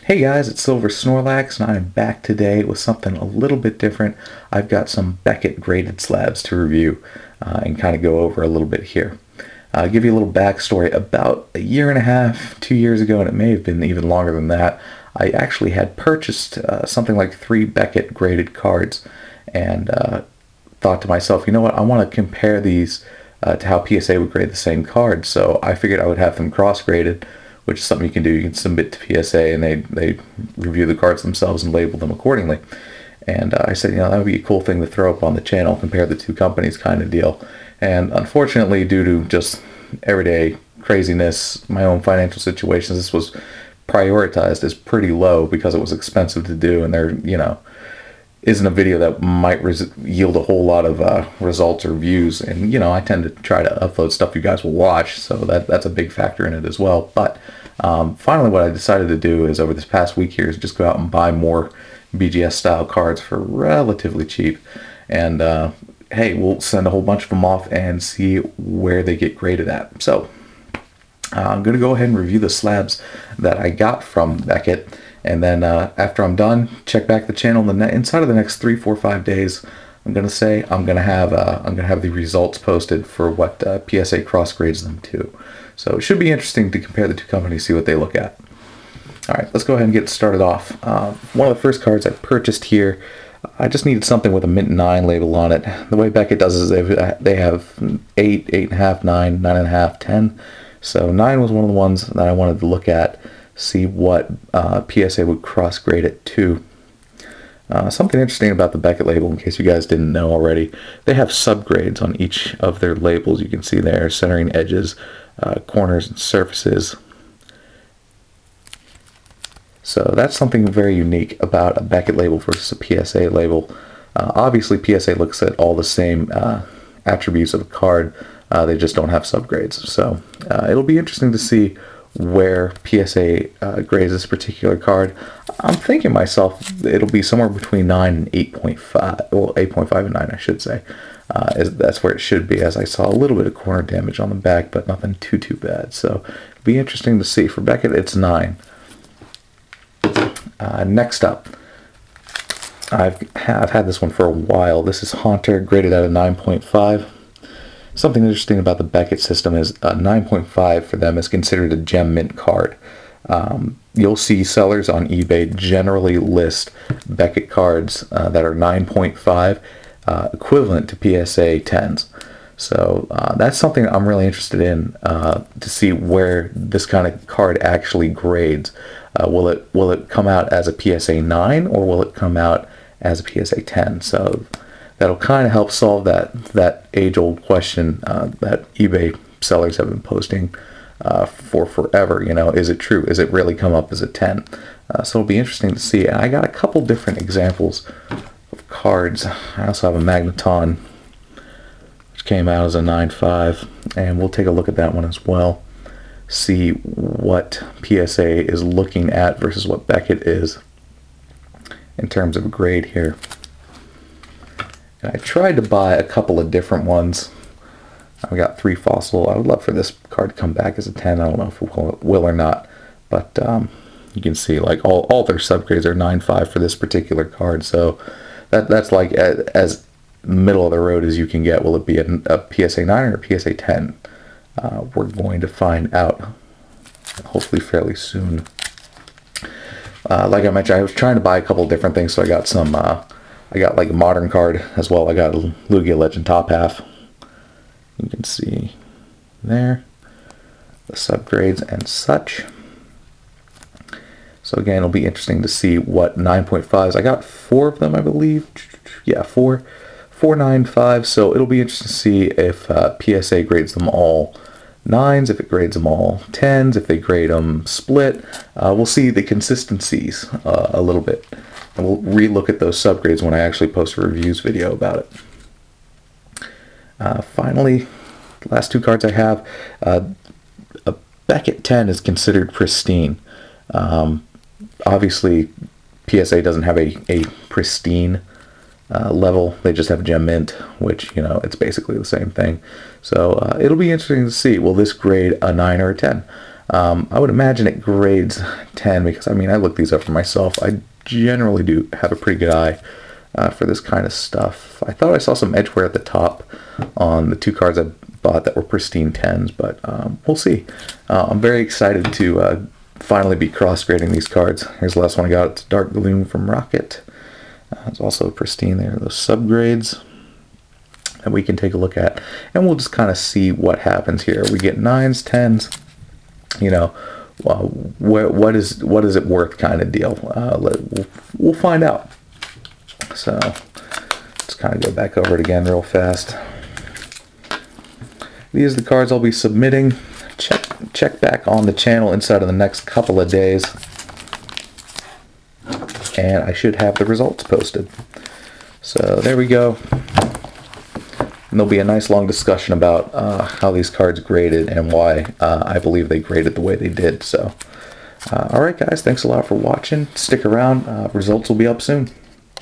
Hey guys, it's Silver Snorlax, and I'm back today with something a little bit different. I've got some Beckett graded slabs to review and kind of go over a little bit here. I'll give you a little backstory. About a year and a half, 2 years ago, and it may have been even longer than that, I actually had purchased something like 3 Beckett graded cards and thought to myself, you know what, I want to compare these to how PSA would grade the same card. So I figured I would have them cross-graded, which is something you can do. You can submit to PSA and they review the cards themselves and label them accordingly. And I said, you know, that would be a cool thing to throw up on the channel, compare the two companies kind of deal. And unfortunately, due to just everyday craziness, my own financial situations, this was prioritized as pretty low because it was expensive to do, and there, you know, isn't a video that might yield a whole lot of results or views. And you know, I tend to try to upload stuff you guys will watch, so that's a big factor in it as well. But finally, what I decided to do is over this past week here is just go out and buy more BGS style cards for relatively cheap. And hey, we'll send a whole bunch of them off and see where they get graded at. So I'm going to go ahead and review the slabs that I got from Beckett. And then after I'm done, check back the channel. Inside of the next 3, 4, 5 days, I'm gonna have the results posted for what PSA cross grades them to. So it should be interesting to compare the two companies, see what they look at. All right, let's go ahead and get started off. One of the first cards I purchased here, I just needed something with a mint 9 label on it. The way Beckett does is they have 8, 8.5, 9, 9.5, 10. So 9 was one of the ones that I wanted to look at, see what PSA would cross grade it to. Something interesting about the Beckett label, in case you guys didn't know already, they have subgrades on each of their labels. You can see there, centering edges, corners, and surfaces. So that's something very unique about a Beckett label versus a PSA label. Obviously, PSA looks at all the same attributes of a card. They just don't have subgrades. So it'll be interesting to see where PSA grades this particular card. I'm thinking myself it'll be somewhere between 9 and 8.5, well 8.5 and 9 I should say. That's where it should be, as I saw a little bit of corner damage on the back, but nothing too bad. So it'll be interesting to see. For Beckett, it's 9. Next up, I've had this one for a while. This is Haunter, graded at a 9.5. Something interesting about the Beckett system is 9.5 for them is considered a gem mint card. You'll see sellers on eBay generally list Beckett cards that are 9.5 equivalent to PSA 10s. So that's something I'm really interested in to see where this kind of card actually grades. Will it come out as a PSA 9 or will it come out as a PSA 10? So that'll kind of help solve that age-old question that eBay sellers have been posting for forever. You know, is it true? Is it really come up as a 10? So it'll be interesting to see. And I got a couple different examples of cards. I also have a Magneton, which came out as a 9.5, and we'll take a look at that one as well. See what PSA is looking at versus what Beckett is in terms of a grade here. I tried to buy a couple of different ones. I've got 3 Fossil. I would love for this card to come back as a 10. I don't know if it will or not. But you can see like all their subgrades are 9.5 for this particular card. So that's like as middle of the road as you can get. Will it be a PSA 9 or a PSA 10? We're going to find out hopefully fairly soon. Like I mentioned, I was trying to buy a couple of different things. So I got some... I got like a modern card as well. I got a Lugia Legend top half. You can see there the subgrades and such. So again, it'll be interesting to see what 9.5s. I got 4 of them, I believe. Yeah, 4 9.5. So it'll be interesting to see if PSA grades them all 9s, if it grades them all 10s, if they grade them split. We'll see the consistencies a little bit. And we'll re-look at those subgrades when I actually post a reviews video about it. Finally, the last 2 cards I have, a Beckett 10 is considered pristine. Obviously, PSA doesn't have a pristine level. They just have gem mint, which, you know, it's basically the same thing. So it'll be interesting to see, will this grade a 9 or a 10? I would imagine it grades 10 because, I mean, I looked these up for myself. I generally do have a pretty good eye for this kind of stuff. I thought I saw some edge wear at the top on the 2 cards I bought that were pristine 10s, but we'll see. I'm very excited to finally be cross-grading these cards. Here's the last one I got. It's Dark Gloom from Rocket. It's also pristine there. Those subgrades that we can take a look at, and we'll just kind of see what happens here. We get 9s, 10s, you know, what is it worth kind of deal. We'll find out. So let's kind of go back over it again real fast. These are the cards I'll be submitting. Check back on the channel inside of the next couple of days, and I should have the results posted. So there we go. And there'll be a nice long discussion about how these cards graded and why I believe they graded the way they did. So, alright guys, thanks a lot for watching. Stick around. Results will be up soon.